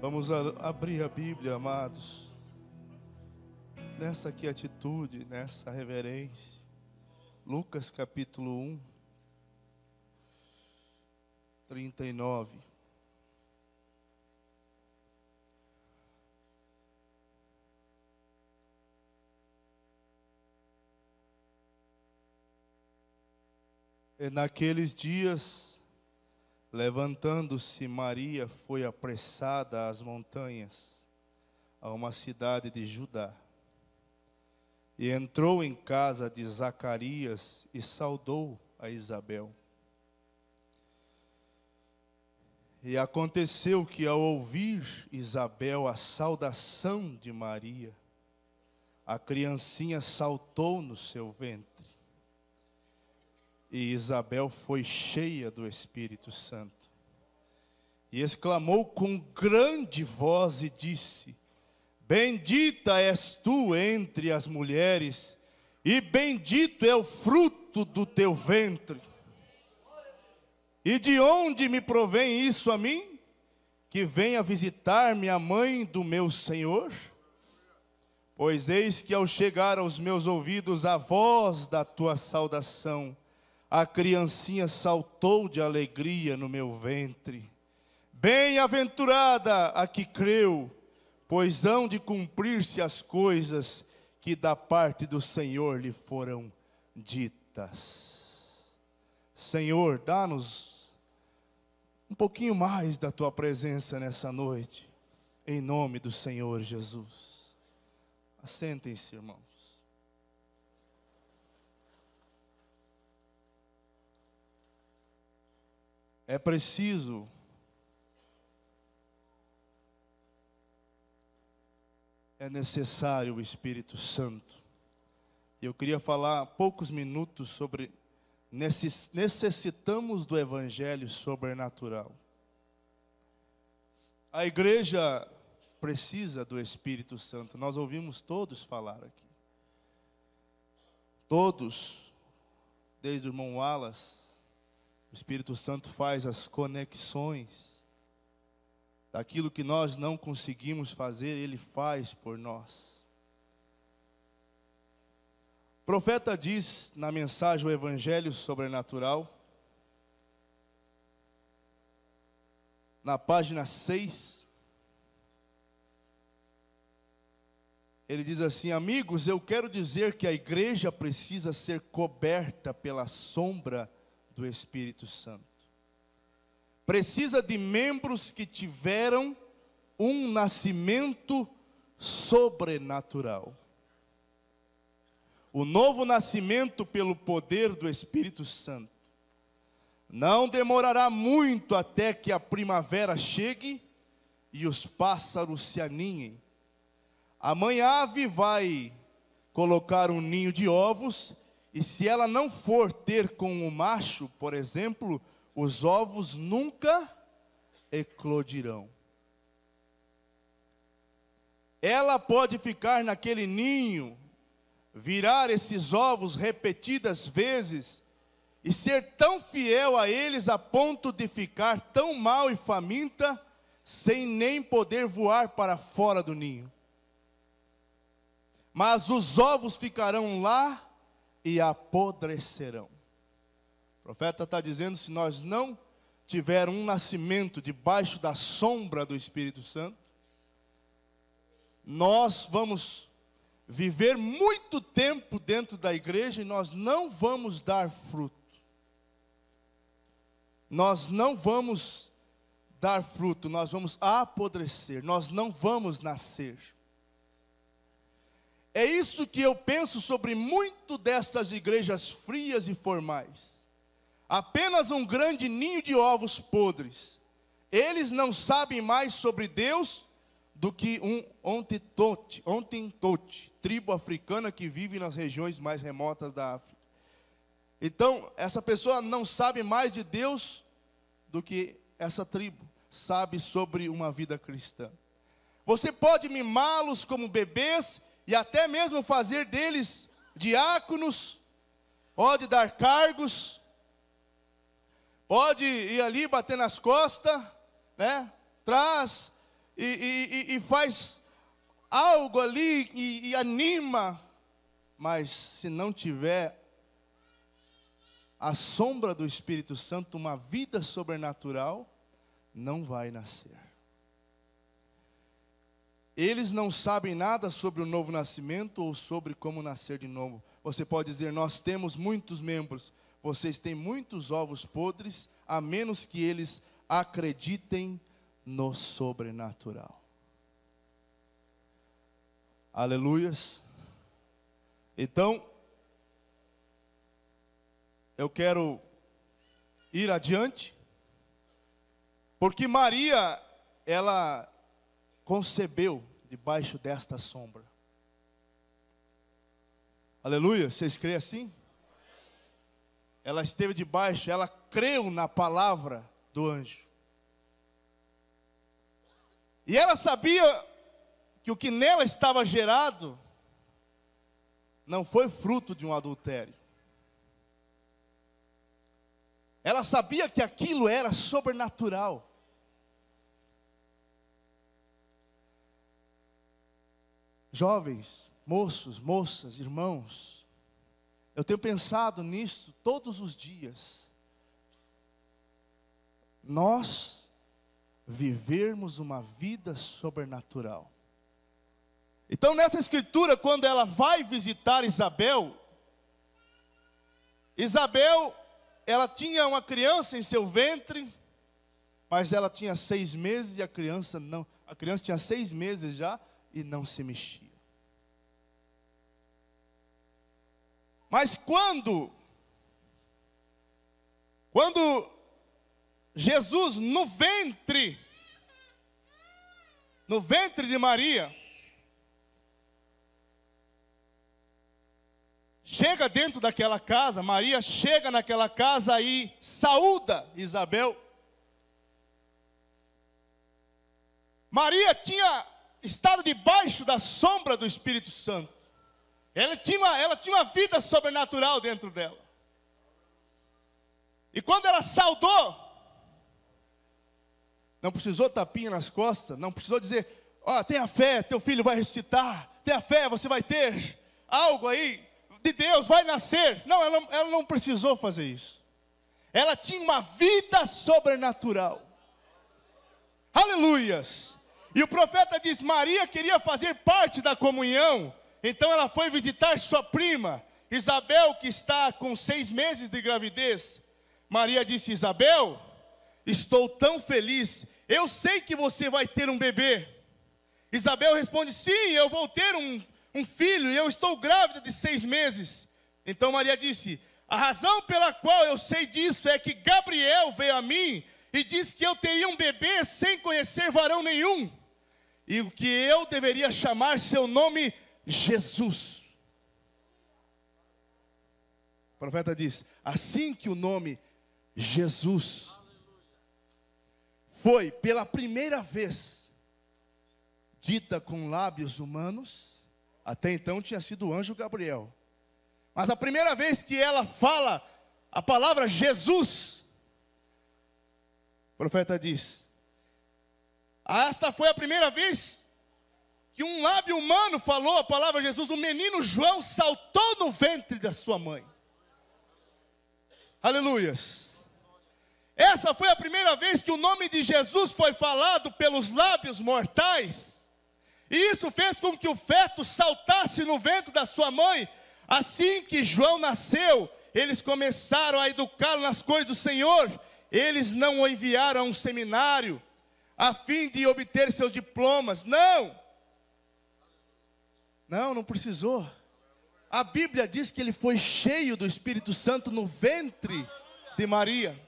Vamos abrir a Bíblia, amados, nessa aqui atitude, nessa reverência. Lucas capítulo 1, 39. E naqueles dias, levantando-se Maria, foi apressada às montanhas, a uma cidade de Judá. E entrou em casa de Zacarias e saudou a Isabel. E aconteceu que, ao ouvir Isabel a saudação de Maria, a criancinha saltou no seu ventre. E Isabel foi cheia do Espírito Santo. E exclamou com grande voz e disse: Bendita és tu entre as mulheres, e bendito é o fruto do teu ventre. E de onde me provém isso a mim? Que venha visitar-me a mãe do meu Senhor? Pois eis que ao chegar aos meus ouvidos a voz da tua saudação, a criancinha saltou de alegria no meu ventre. Bem-aventurada a que creu, pois hão de cumprir-se as coisas que da parte do Senhor lhe foram ditas. Senhor, dá-nos um pouquinho mais da tua presença nessa noite, em nome do Senhor Jesus. Assentem-se, irmãos. É preciso é necessário o Espírito Santo. Eu queria falar poucos minutos sobre necessitamos do Evangelho sobrenatural. A igreja precisa do Espírito Santo. Nós ouvimos todos falar aqui. Todos, desde o irmão Wallace, o Espírito Santo faz as conexões daquilo que nós não conseguimos fazer, Ele faz por nós. O profeta diz na mensagem o Evangelho sobrenatural, na página 6, ele diz assim: amigos, eu quero dizer que a igreja precisa ser coberta pela sombra do Espírito Santo. Precisa de membros que tiveram um nascimento sobrenatural. O novo nascimento pelo poder do Espírito Santo. Não demorará muito até que a primavera chegue e os pássaros se aninhem. A mãe ave vai colocar um ninho de ovos, e se ela não for ter com o macho, por exemplo, os ovos nunca eclodirão. Ela pode ficar naquele ninho, virar esses ovos repetidas vezes, e ser tão fiel a eles a ponto de ficar tão mal e faminta, sem nem poder voar para fora do ninho. Mas os ovos ficarão lá e apodrecerão. O profeta está dizendo, se nós não tivermos um nascimento debaixo da sombra do Espírito Santo, nós vamos viver muito tempo dentro da igreja e nós não vamos dar fruto. Nós não vamos dar fruto, nós vamos apodrecer, nós não vamos nascer. É isso que eu penso sobre muito dessas igrejas frias e formais. Apenas um grande ninho de ovos podres. Eles não sabem mais sobre Deus do que um Hottentot, tribo africana que vive nas regiões mais remotas da África. Então, essa pessoa não sabe mais de Deus do que essa tribo sabe sobre uma vida cristã. Você pode mimá-los como bebês e até mesmo fazer deles diáconos, pode dar cargos, pode ir ali bater nas costas, né? Traz e faz algo ali e anima, mas se não tiver a sombra do Espírito Santo, uma vida sobrenatural, não vai nascer. Eles não sabem nada sobre o novo nascimento ou sobre como nascer de novo. Você pode dizer, nós temos muitos membros, vocês têm muitos ovos podres, a menos que eles acreditem no sobrenatural. Aleluias. Então, eu quero ir adiante, porque Maria, ela concebeu debaixo desta sombra. Aleluia, vocês creem assim? Ela esteve debaixo, ela creu na palavra do anjo. E ela sabia que o que nela estava gerado não foi fruto de um adultério. Ela sabia que aquilo era sobrenatural. Jovens, moços, moças, irmãos, eu tenho pensado nisso todos os dias. Nós vivermos uma vida sobrenatural. Então nessa escritura, quando ela vai visitar Isabel, ela tinha uma criança em seu ventre, mas ela tinha 6 meses e a criança tinha 6 meses já e não se mexia. Mas quando Jesus no ventre de Maria, chega dentro daquela casa, Maria chega naquela casa e saúda Isabel. Maria tinha estado debaixo da sombra do Espírito Santo. Ela tinha uma vida sobrenatural dentro dela. E quando ela saudou, não precisou tapinha nas costas, não precisou dizer, tenha fé, teu filho vai ressuscitar, tenha fé, você vai ter algo aí de Deus, vai nascer. Não, ela não precisou fazer isso. Ela tinha uma vida sobrenatural. Aleluias. E o profeta diz, Maria queria fazer parte da comunhão. Então ela foi visitar sua prima, Isabel, que está com 6 meses de gravidez. Maria disse, Isabel, estou tão feliz, eu sei que você vai ter um bebê. Isabel responde, sim, eu vou ter um filho, e eu estou grávida de 6 meses. Então Maria disse, a razão pela qual eu sei disso é que Gabriel veio a mim e disse que eu teria um bebê sem conhecer varão nenhum, e o que eu deveria chamar seu nome Jesus. O profeta diz, assim que o nome Jesus foi pela primeira vez dita com lábios humanos, até então tinha sido o anjo Gabriel, mas a primeira vez que ela fala a palavra Jesus, o profeta diz, esta foi a primeira vez que um lábio humano falou a palavra Jesus, o menino João saltou no ventre da sua mãe. Aleluias. Essa foi a primeira vez que o nome de Jesus foi falado pelos lábios mortais. E isso fez com que o feto saltasse no ventre da sua mãe. Assim que João nasceu, eles começaram a educá-lo nas coisas do Senhor. Eles não o enviaram a um seminário, a fim de obter seus diplomas. Não precisou. A Bíblia diz que ele foi cheio do Espírito Santo no ventre de Maria.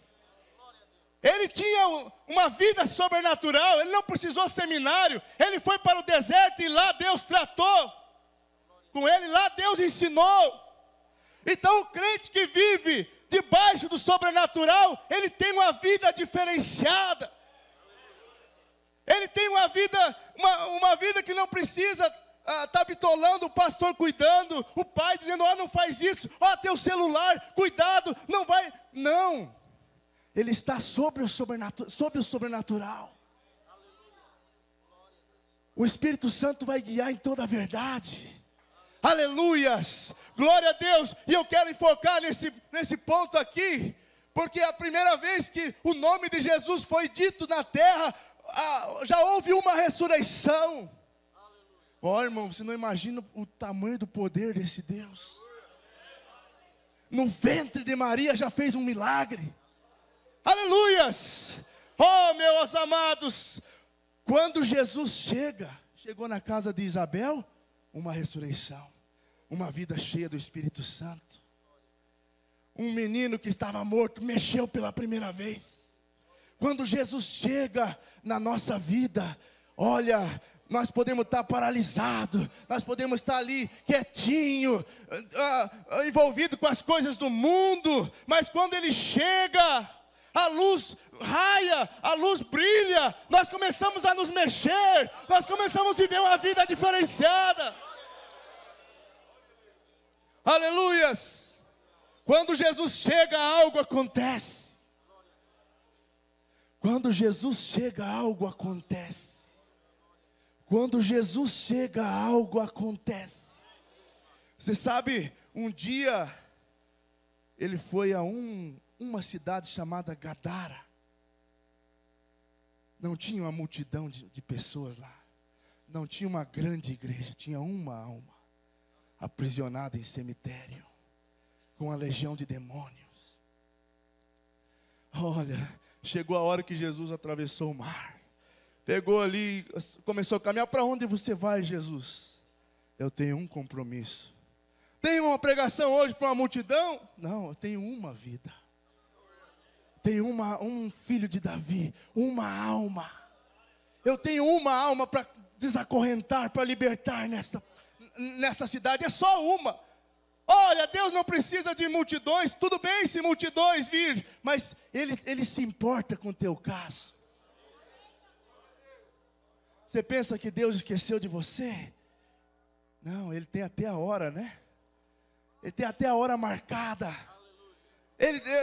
Ele tinha uma vida sobrenatural, ele não precisou seminário. Ele foi para o deserto e lá Deus tratou com ele, lá Deus ensinou. Então o crente que vive debaixo do sobrenatural, ele tem uma vida diferenciada. Ele tem uma vida que não precisa tá bitolando, o pastor cuidando, o pai dizendo, não faz isso, teu celular, cuidado, não vai. Não, ele está sobre o sobrenatural. O Espírito Santo vai guiar em toda a verdade. Aleluias, glória a Deus. E eu quero enfocar nesse ponto aqui, porque a primeira vez que o nome de Jesus foi dito na terra, já houve uma ressurreição. Ó, irmão, você não imagina o tamanho do poder desse Deus. No ventre de Maria já fez um milagre. Aleluias. Oh, meus amados, quando Jesus chegou na casa de Isabel, uma ressurreição, uma vida cheia do Espírito Santo. Um menino que estava morto mexeu pela primeira vez. Quando Jesus chega na nossa vida, olha, nós podemos estar paralisados, nós podemos estar ali quietinho, envolvido com as coisas do mundo, mas quando Ele chega, a luz raia, a luz brilha, nós começamos a nos mexer, nós começamos a viver uma vida diferenciada. Aleluias! Quando Jesus chega, algo acontece. Quando Jesus chega, algo acontece. Quando Jesus chega, algo acontece. Você sabe, um dia, Ele foi a uma cidade chamada Gadara. Não tinha uma multidão de pessoas lá. Não tinha uma grande igreja. Tinha uma alma aprisionada em cemitério, com uma legião de demônios. Olha, chegou a hora que Jesus atravessou o mar. Pegou ali, começou a caminhar. Para onde você vai, Jesus? Eu tenho um compromisso. Tenho uma pregação hoje para uma multidão? Não, eu tenho uma vida. Tenho um filho de Davi, uma alma. Eu tenho uma alma para desacorrentar, para libertar nessa cidade. É só uma. Olha, Deus não precisa de multidões. Tudo bem se multidões vir, mas Ele se importa com o teu caso. Você pensa que Deus esqueceu de você? Não, Ele tem até a hora, né? Ele tem até a hora marcada.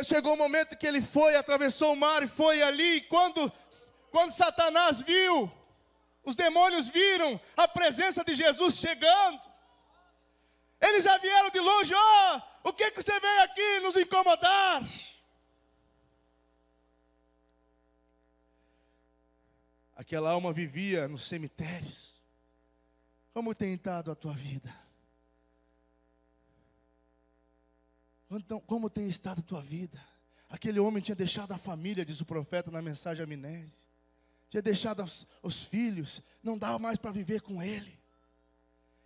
Chegou o momento que Ele foi, atravessou o mar e foi ali. Quando Satanás viu, os demônios viram a presença de Jesus chegando. Eles já vieram de longe. O que você veio aqui nos incomodar? Aquela alma vivia nos cemitérios. Como tem estado a tua vida? Então, como tem estado a tua vida? Aquele homem tinha deixado a família, diz o profeta na mensagem a Minese. Tinha deixado os filhos, não dava mais para viver com ele.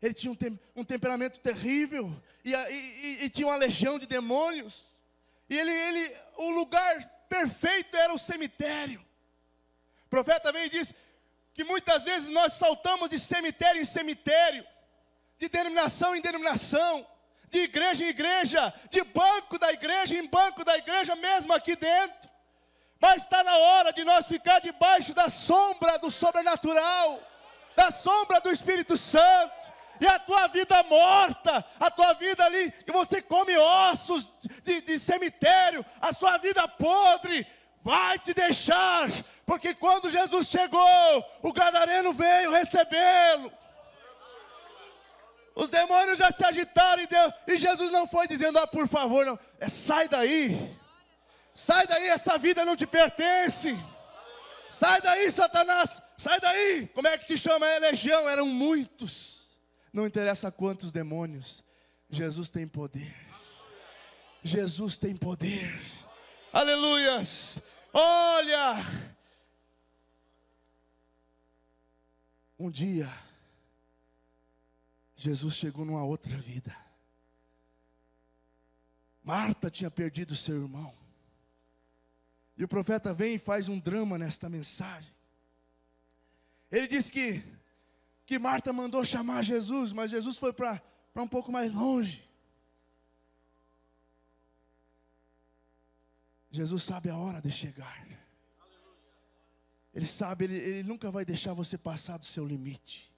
Ele tinha um temperamento terrível, e tinha uma legião de demônios. E o lugar perfeito era o cemitério. O profeta veio e disse que muitas vezes nós saltamos de cemitério em cemitério, de denominação em denominação, de igreja em igreja, de banco da igreja em banco da igreja, mesmo aqui dentro. Mas está na hora de nós ficar debaixo da sombra do sobrenatural, da sombra do Espírito Santo. E a tua vida morta, a tua vida ali, que você come ossos de cemitério, a sua vida podre, vai te deixar. Porque quando Jesus chegou, o gadareno veio recebê-lo. Os demônios já se agitaram e Jesus não foi dizendo, por favor, não. Sai daí. Sai daí, essa vida não te pertence. Sai daí, Satanás. Sai daí. Como é que te chama? É legião, eram muitos. Não interessa quantos demônios. Jesus tem poder. Jesus tem poder. Aleluias. Olha. Um dia, Jesus chegou numa outra vida. Marta tinha perdido seu irmão. E o profeta vem e faz um drama nesta mensagem. Ele diz que Marta mandou chamar Jesus, mas Jesus foi para um pouco mais longe. Jesus sabe a hora de chegar. Ele sabe, ele nunca vai deixar você passar do seu limite.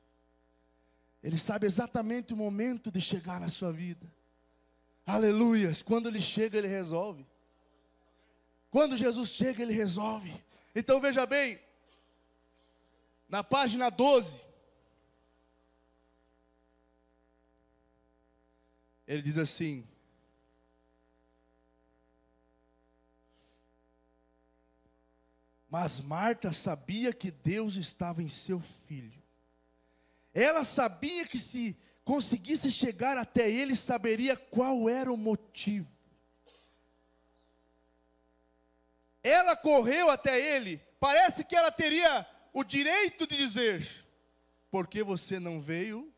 Ele sabe exatamente o momento de chegar na sua vida. Aleluias. Quando Ele chega, Ele resolve. Quando Jesus chega, Ele resolve. Então veja bem, na página 12, ele diz assim: mas Marta sabia que Deus estava em seu filho. Ela sabia que se conseguisse chegar até ele, saberia qual era o motivo. Ela correu até ele. Parece que ela teria o direito de dizer: por que você não veio?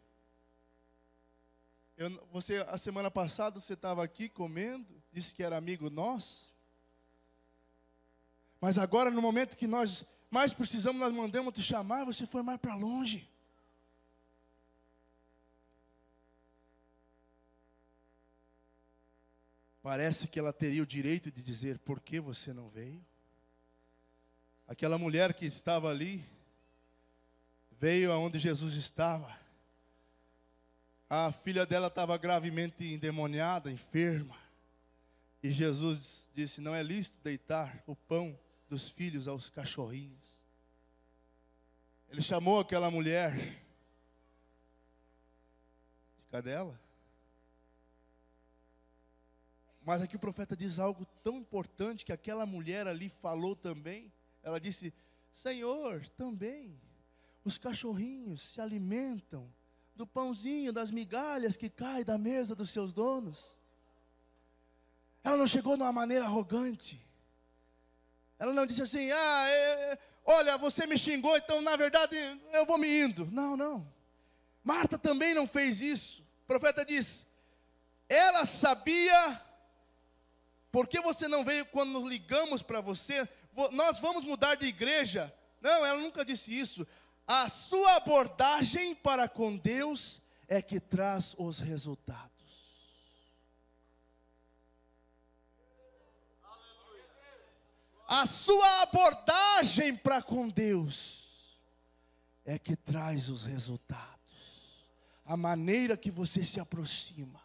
A semana passada você estava aqui comendo, disse que era amigo nosso. Mas agora, no momento que nós mais precisamos, nós mandamos te chamar, você foi mais para longe. Parece que ela teria o direito de dizer: por que você não veio? Aquela mulher que estava ali, veio aonde Jesus estava. A filha dela estava gravemente endemoniada, enferma. E Jesus disse: não é lícito deitar o pão dos filhos aos cachorrinhos. Ele chamou aquela mulher de cadela. Mas aqui o profeta diz algo tão importante que aquela mulher ali falou também. Ela disse: Senhor, também os cachorrinhos se alimentam do pãozinho, das migalhas que caem da mesa dos seus donos. Ela não chegou de uma maneira arrogante. Ela não disse assim: olha, você me xingou, então na verdade eu vou me indo. Não, não. Marta também não fez isso. O profeta diz: ela sabia. Por que você não veio quando nos ligamos para você? Nós vamos mudar de igreja. Não, ela nunca disse isso. A sua abordagem para com Deus é que traz os resultados. A sua abordagem para com Deus é que traz os resultados. A maneira que você se aproxima.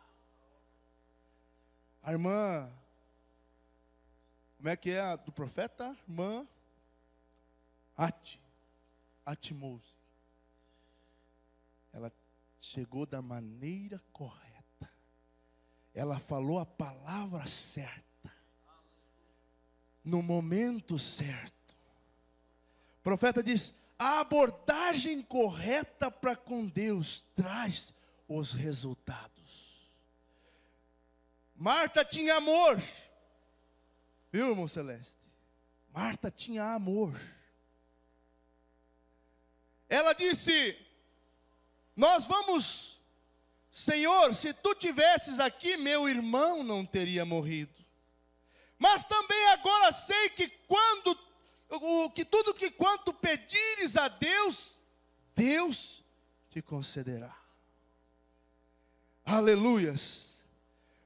A irmã, como é que é a do profeta? Irmã Atmos. Ela chegou da maneira correta. Ela falou a palavra certa. No momento certo. O profeta diz: a abordagem correta para com Deus traz os resultados. Marta tinha amor. Viu, irmão Celeste? Marta tinha amor. Ela disse: nós vamos, Senhor, se tu tivesses aqui, meu irmão não teria morrido. Mas também agora sei que tudo que quanto pedires a Deus, Deus te concederá. Aleluias.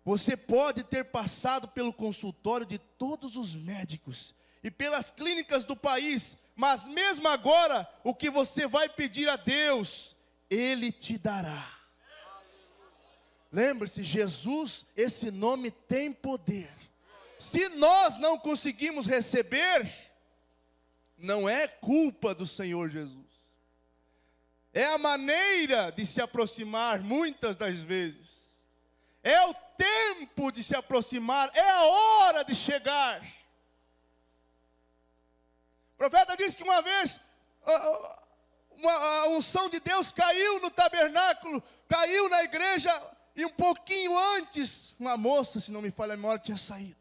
Você pode ter passado pelo consultório de todos os médicos e pelas clínicas do país, mas mesmo agora, o que você vai pedir a Deus, Ele te dará. Lembre-se, Jesus, esse nome tem poder. Se nós não conseguimos receber, não é culpa do Senhor Jesus. É a maneira de se aproximar muitas das vezes. É o tempo de se aproximar, é a hora de chegar. O profeta disse que uma vez a unção de Deus caiu no tabernáculo, caiu na igreja, e um pouquinho antes, uma moça, se não me falha a memória, tinha saído.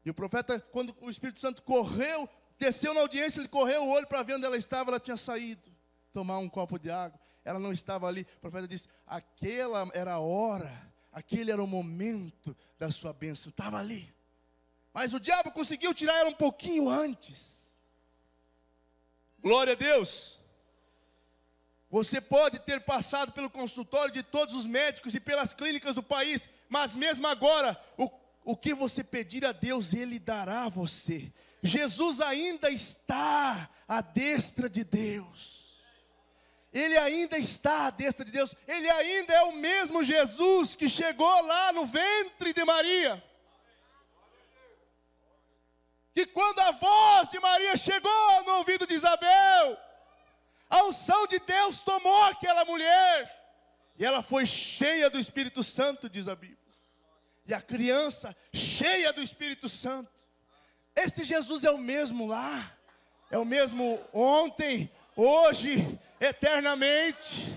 E o profeta, quando o Espírito Santo correu, desceu na audiência, ele correu o olho para ver onde ela estava, ela tinha saído, tomar um copo de água. Ela não estava ali. O profeta disse: aquela era a hora, aquele era o momento da sua bênção. Estava ali. Mas o diabo conseguiu tirar ela um pouquinho antes. Glória a Deus. Você pode ter passado pelo consultório de todos os médicos e pelas clínicas do país, mas mesmo agora, o que você pedir a Deus, Ele dará a você. Jesus ainda está à destra de Deus. Ele ainda está à destra de Deus. Ele ainda é o mesmo Jesus que chegou lá no ventre de Maria. Que quando a voz de Maria chegou no ouvido de Isabel, a unção de Deus tomou aquela mulher. E ela foi cheia do Espírito Santo, diz a Bíblia. E a criança cheia do Espírito Santo. Este Jesus é o mesmo lá. É o mesmo ontem, hoje, eternamente.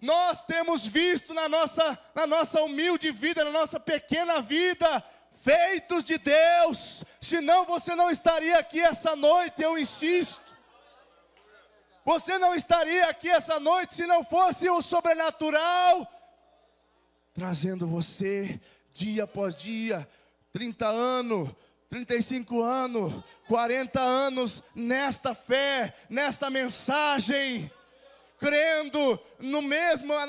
Nós temos visto na nossa humilde vida, na nossa pequena vida, feitos de Deus. Senão você não estaria aqui essa noite, eu insisto. Você não estaria aqui essa noite se não fosse o sobrenatural trazendo você dia após dia, 30 anos, 35 anos, 40 anos nesta fé, nesta mensagem, crendo na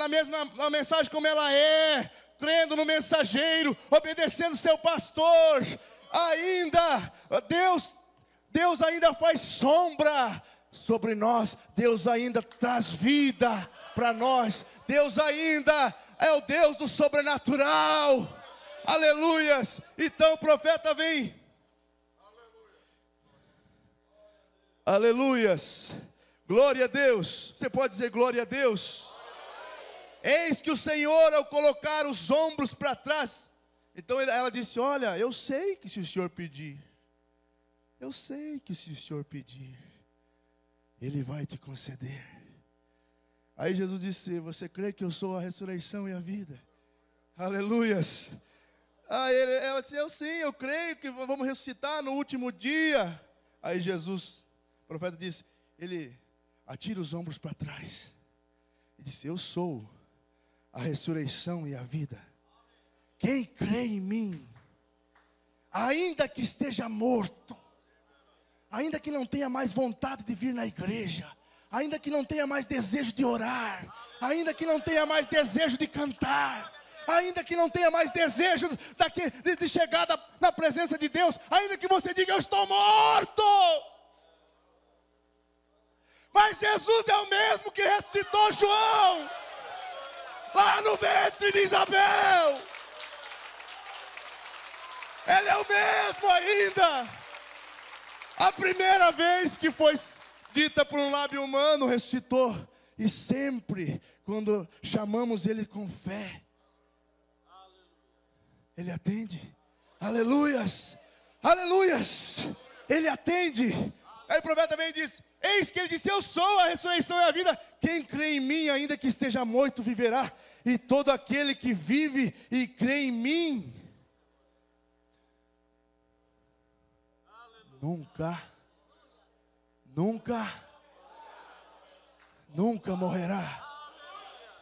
mesma mensagem como ela é, crendo no mensageiro, obedecendo seu pastor. Ainda Deus ainda faz sombra sobre nós, Deus ainda traz vida para nós, Deus ainda é o Deus do sobrenatural. Aleluias. Então o profeta vem. Aleluias. Glória a Deus. Você pode dizer glória a Deus? Eis que o Senhor, ao colocar os ombros para trás, então ela disse: olha, eu sei que se o Senhor pedir, eu sei que se o Senhor pedir, Ele vai te conceder. Aí Jesus disse: você crê que eu sou a ressurreição e a vida? Aleluias. Aí ela disse: eu sim, eu creio que vamos ressuscitar no último dia. Aí Jesus, o profeta disse, ele atira os ombros para trás e disse: eu sou a ressurreição e a vida. Quem crê em mim, ainda que esteja morto, ainda que não tenha mais vontade de vir na igreja, ainda que não tenha mais desejo de orar, ainda que não tenha mais desejo de cantar, ainda que não tenha mais desejo de chegar na presença de Deus, ainda que você diga: eu estou morto, mas Jesus é o mesmo que ressuscitou João lá no ventre de Isabel. Ele é o mesmo ainda. A primeira vez que foi dita por um lábio humano, ressuscitou. E sempre, quando chamamos Ele com fé, Ele atende. Aleluias, aleluias. Ele atende. Aí o profeta vem e diz: eis que Ele disse: eu sou a ressurreição e a vida. Quem crê em mim, ainda que esteja morto, viverá. E todo aquele que vive e crê em mim, nunca morrerá.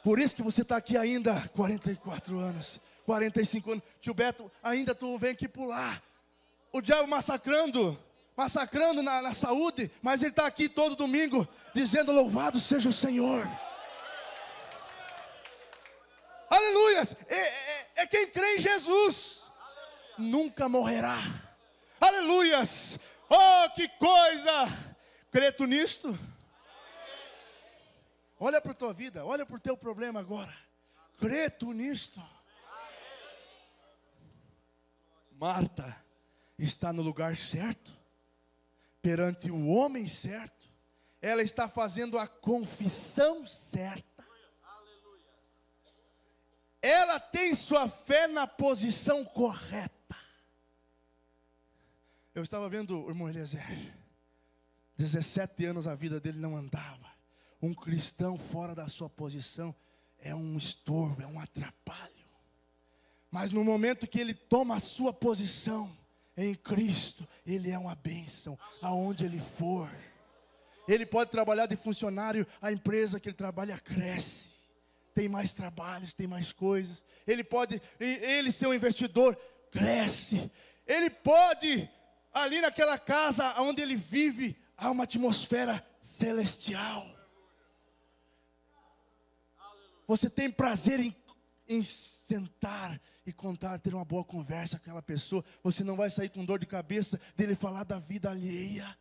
Por isso que você está aqui ainda, 44 anos, 45 anos. Tio Beto, ainda tu vem aqui pular. O diabo massacrando na saúde, mas ele está aqui todo domingo, dizendo: louvado seja o Senhor. Aleluias. É quem crê em Jesus, nunca morrerá. Aleluias. Oh, que coisa. Crê tu nisto? Olha para a tua vida, olha para o teu problema agora. Crê tu nisto? Marta está no lugar certo, perante o homem certo. Ela está fazendo a confissão certa. Ela tem sua fé na posição correta. Eu estava vendo o irmão Eliezer, 17 anos a vida dele não andava. Um cristão fora da sua posição é um estorvo, é um atrapalho. Mas no momento que ele toma a sua posição em Cristo, ele é uma bênção aonde ele for. Ele pode trabalhar de funcionário, a empresa que ele trabalha cresce. Tem mais trabalhos, tem mais coisas. Ele ser um investidor, cresce. Ele pode, ali naquela casa onde ele vive, há uma atmosfera celestial. Você tem prazer em sentar e contar, ter uma boa conversa com aquela pessoa. Você não vai sair com dor de cabeça dele falar da vida alheia.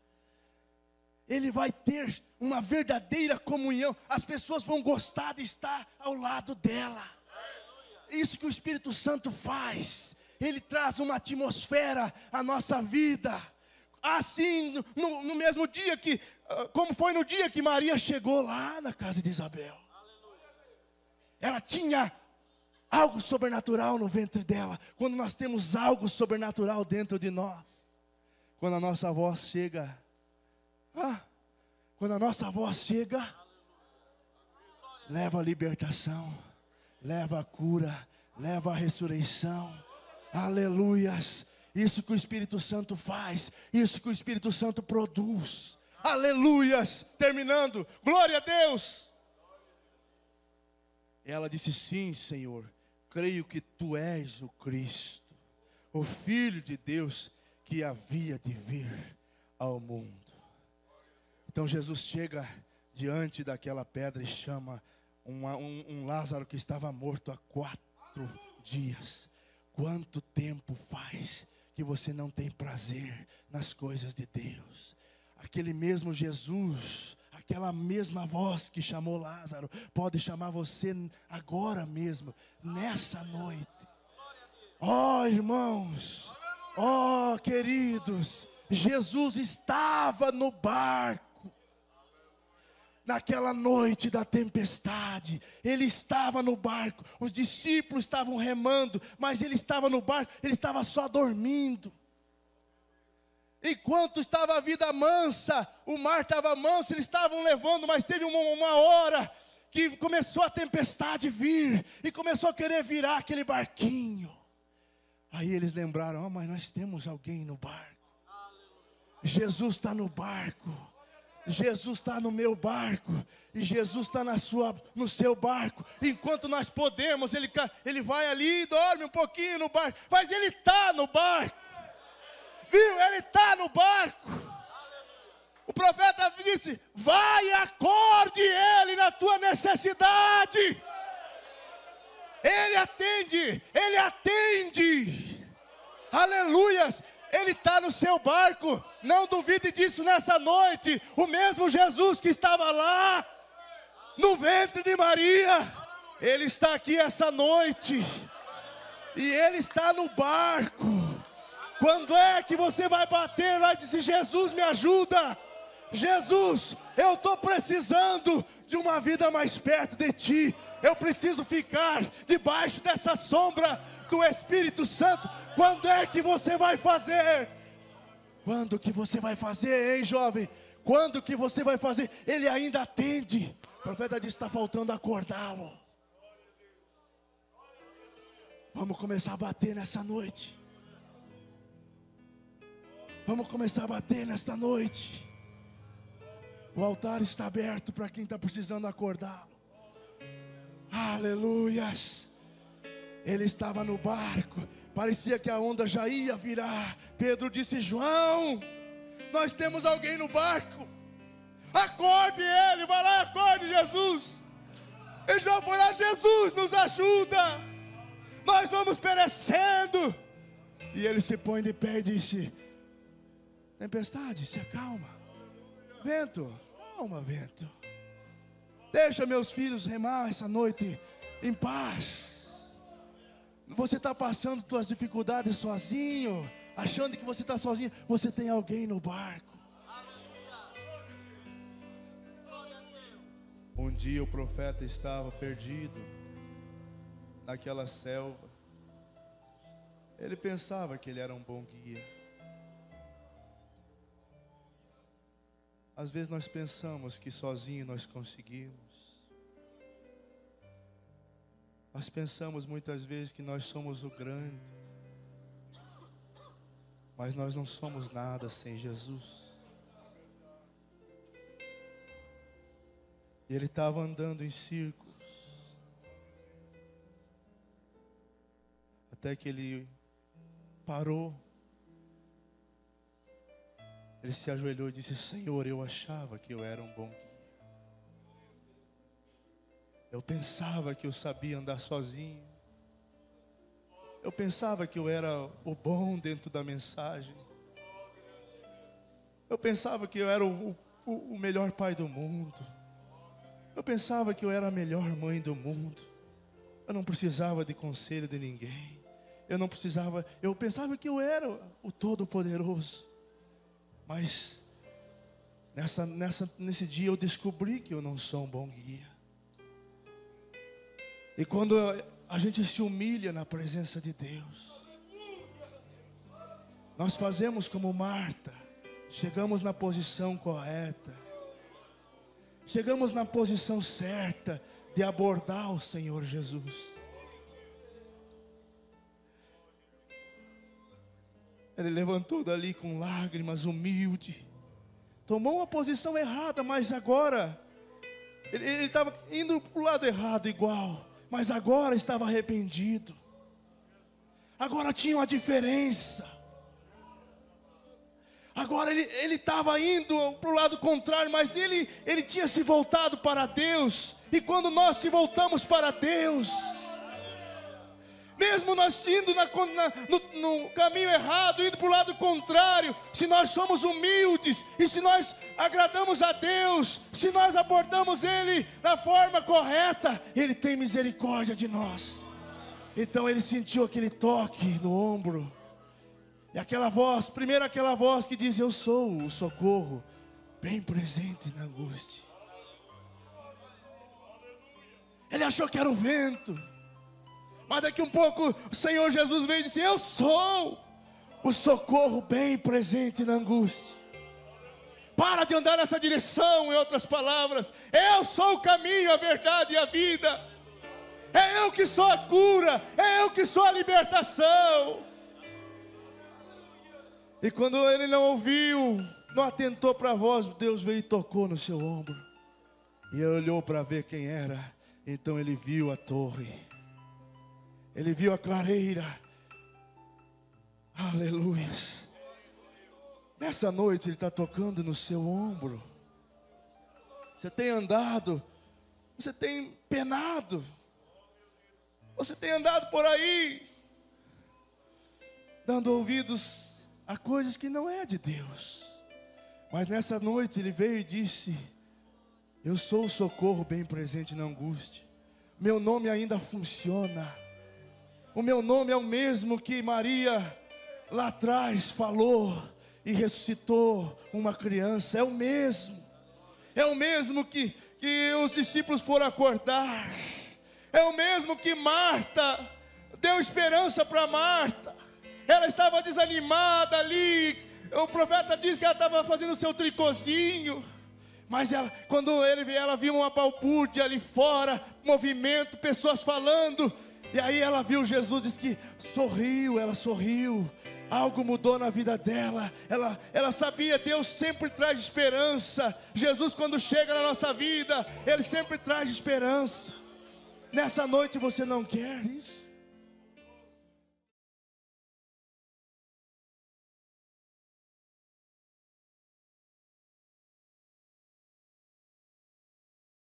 Ele vai ter uma verdadeira comunhão. As pessoas vão gostar de estar ao lado dela. Isso que o Espírito Santo faz. Ele traz uma atmosfera à nossa vida. Assim, no mesmo dia como foi no dia que Maria chegou lá na casa de Isabel. ela tinha algo sobrenatural no ventre dela. Quando nós temos algo sobrenatural dentro de nós, quando a nossa voz chega, quando a nossa voz chega, leva a libertação, leva a cura, leva a ressurreição. Aleluias. Isso que o Espírito Santo faz, isso que o Espírito Santo produz. Aleluias. Terminando, glória a Deus. Ela disse: sim, Senhor, creio que Tu és o Cristo, o Filho de Deus que havia de vir ao mundo. Então Jesus chega diante daquela pedra e chama um Lázaro que estava morto há 4 dias. Quanto tempo faz que você não tem prazer nas coisas de Deus? Aquele mesmo Jesus, aquela mesma voz que chamou Lázaro, pode chamar você agora mesmo, nessa noite. Oh, irmãos, oh, queridos, Jesus estava no barco. Naquela noite da tempestade, Ele estava no barco. Os discípulos estavam remando, mas Ele estava no barco, Ele estava só dormindo. Enquanto estava a vida mansa, o mar estava manso, eles estavam levando, mas teve uma hora que começou a tempestade vir, e começou a querer virar aquele barquinho. Aí eles lembraram: mas nós temos alguém no barco. Jesus está no barco. Jesus está no meu barco, e Jesus está no seu barco. Enquanto nós podemos, ele vai ali e dorme um pouquinho no barco, mas Ele está no barco, viu? Ele está no barco. O profeta disse: vai e acorde Ele na tua necessidade. Ele atende, Ele atende. Aleluias. Ele está no seu barco. Não duvide disso nessa noite. O mesmo Jesus que estava lá no ventre de Maria, Ele está aqui essa noite, e Ele está no barco. Quando é que você vai bater lá e dizer: Jesus, me ajuda? Jesus, eu estou precisando de uma vida mais perto de Ti. Eu preciso ficar debaixo dessa sombra do Espírito Santo. Quando é que você vai fazer? Quando que você vai fazer, hein, jovem? Quando que você vai fazer? Ele ainda atende. O profeta disse: está faltando acordá-lo. Vamos começar a bater nessa noite. Vamos começar a bater nesta noite. O altar está aberto para quem está precisando acordá-lo. Aleluias. Ele estava no barco, parecia que a onda já ia virar. Pedro disse: João, nós temos alguém no barco. Acorde ele, vai lá, acorde Jesus. E João foi lá: Jesus, nos ajuda, nós vamos perecendo. E ele se põe de pé e disse: tempestade, se acalma. Vento, calma, vento. Deixa meus filhos remar essa noite em paz. Você está passando suas dificuldades sozinho, achando que você está sozinho. Você tem alguém no barco. Um dia o profeta estava perdido naquela selva. Ele pensava que ele era um bom guia. Às vezes nós pensamos que sozinho nós conseguimos. Nós pensamos muitas vezes que nós somos o grande. Mas nós não somos nada sem Jesus. E ele estava andando em círculos. Até que ele parou. Ele se ajoelhou e disse: Senhor, eu achava que eu era um bom guia. Eu pensava que eu sabia andar sozinho. Eu pensava que eu era o bom dentro da mensagem. Eu pensava que eu era o melhor pai do mundo. Eu pensava que eu era a melhor mãe do mundo. Eu não precisava de conselho de ninguém. Eu pensava que eu era o Todo-Poderoso. Mas nesse dia eu descobri que eu não sou um bom guia. E quando a gente se humilha na presença de Deus, nós fazemos como Marta, chegamos na posição correta, chegamos na posição certa de abordar o Senhor Jesus. Ele levantou dali com lágrimas, humilde, tomou uma posição errada, mas agora, ele estava indo para o lado errado igual, mas agora estava arrependido, agora tinha uma diferença. Agora ele estava indo para o lado contrário, mas ele tinha se voltado para Deus. E quando nós se voltamos para Deus, mesmo nós indo no caminho errado, indo para o lado contrário, se nós somos humildes, e se nós agradamos a Deus, se nós abordamos Ele da forma correta, Ele tem misericórdia de nós. Então ele sentiu aquele toque no ombro. E aquela voz, primeiro aquela voz que diz: eu sou o socorro, bem presente na angústia. Ele achou que era o vento, mas daqui um pouco o Senhor Jesus veio e disse: eu sou o socorro bem presente na angústia. Para de andar nessa direção, em outras palavras, eu sou o caminho, a verdade e a vida. É eu que sou a cura, é eu que sou a libertação. E quando ele não ouviu, não atentou para a voz, Deus veio e tocou no seu ombro. E ele olhou para ver quem era. Então ele viu a torre. Ele viu a clareira. Aleluia. Nessa noite ele está tocando no seu ombro. Você tem andado, você tem penado, você tem andado por aí, dando ouvidos a coisas que não é de Deus. Mas nessa noite ele veio e disse: eu sou o socorro bem presente na angústia. Meu nome ainda funciona. O meu nome é o mesmo que Maria lá atrás falou e ressuscitou uma criança. É o mesmo. É o mesmo que os discípulos foram acordar. É o mesmo que Marta deu esperança para Marta. Ela estava desanimada ali. O profeta diz que ela estava fazendo o seu tricôzinho. Mas quando ela viu uma balbúrdia ali fora, movimento, pessoas falando. E aí ela viu Jesus, diz que sorriu, ela sorriu. Algo mudou na vida dela. Ela sabia, Deus sempre traz esperança. Jesus, quando chega na nossa vida, Ele sempre traz esperança. Nessa noite você não quer isso?